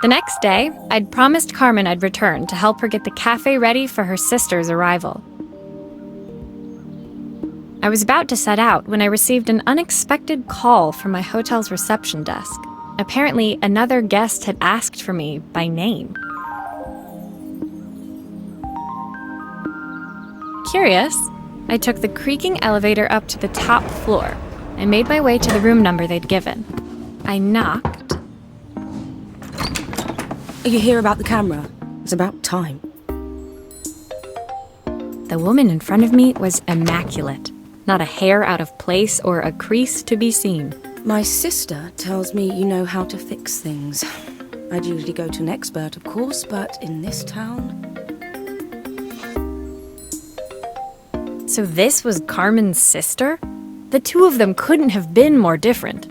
The next day, I'd promised Carmen I'd return to help her get the cafe ready for her sister's arrival. I was about to set out when I received an unexpected call from my hotel's reception desk. Apparently, another guest had asked for me by name. Curious, I took the creaking elevator up to the top floor and made my way to the room number they'd given. I knocked. Are you here about the camera? It's about time. The woman in front of me was immaculate. Not a hair out of place or a crease to be seen. My sister tells me you know how to fix things. I'd usually go to an expert, of course, but in this town... So this was Carmen's sister? The two of them couldn't have been more different.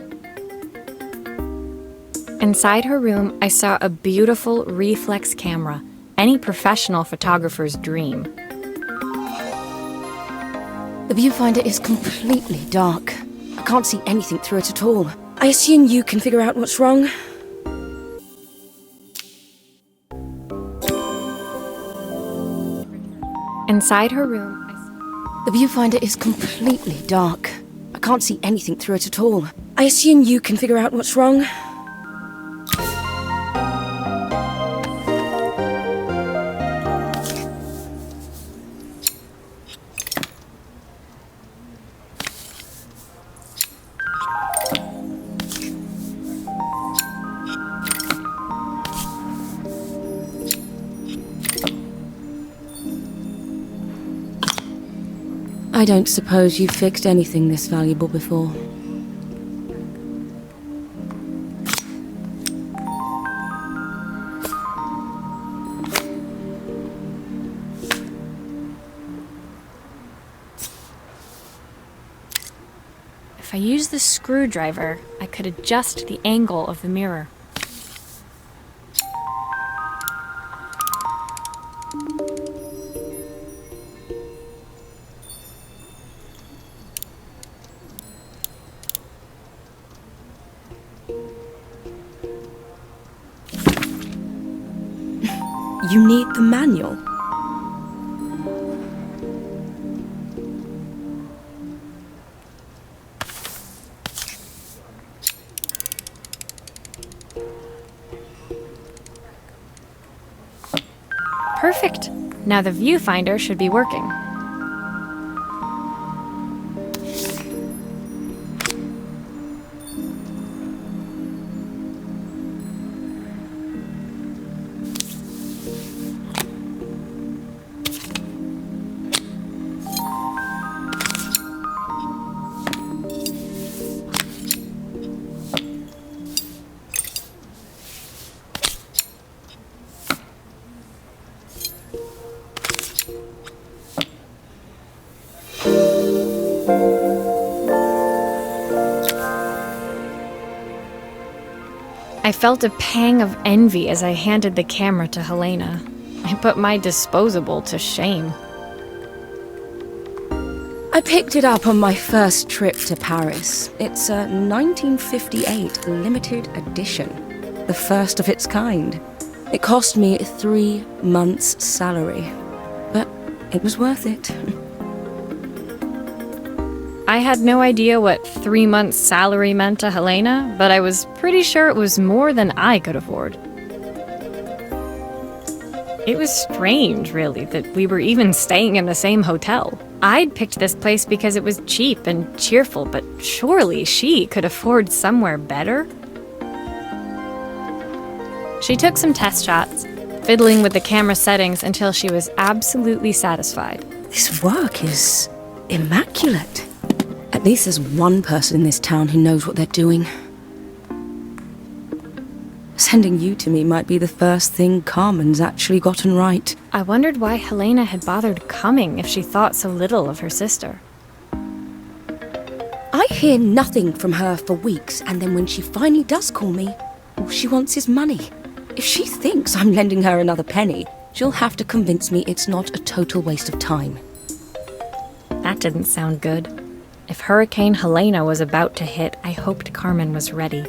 Inside her room, I saw a beautiful reflex camera, any professional photographer's dream. The viewfinder is completely dark. I can't see anything through it at all. I assume you can figure out what's wrong? Inside her room, The viewfinder is completely dark. I can't see anything through it at all. I assume you can figure out what's wrong? I don't suppose you've fixed anything this valuable before. if I used the screwdriver, I could adjust the angle of the mirror. You need the manual. Perfect. Now the viewfinder should be working. I felt a pang of envy as I handed the camera to Helena. I put my disposable to shame. I picked it up on my first trip to Paris. It's a 1958 limited edition, the first of its kind. It cost me 3 months' salary, but it was worth it. I had no idea what 3 months' salary meant to Helena, but I was pretty sure it was more than I could afford. It was strange, really, that we were even staying in the same hotel. I'd picked this place because it was cheap and cheerful, but surely she could afford somewhere better? She took some test shots, fiddling with the camera settings until she was absolutely satisfied. This work is immaculate. At least there's one person in this town who knows what they're doing. Sending you to me might be the first thing Carmen's actually gotten right. I wondered why Helena had bothered coming if she thought so little of her sister. I hear nothing from her for weeks, and then when she finally does call me, all she wants is money. If she thinks I'm lending her another penny, she'll have to convince me it's not a total waste of time. That didn't sound good. If Hurricane Helena was about to hit, I hoped Carmen was ready.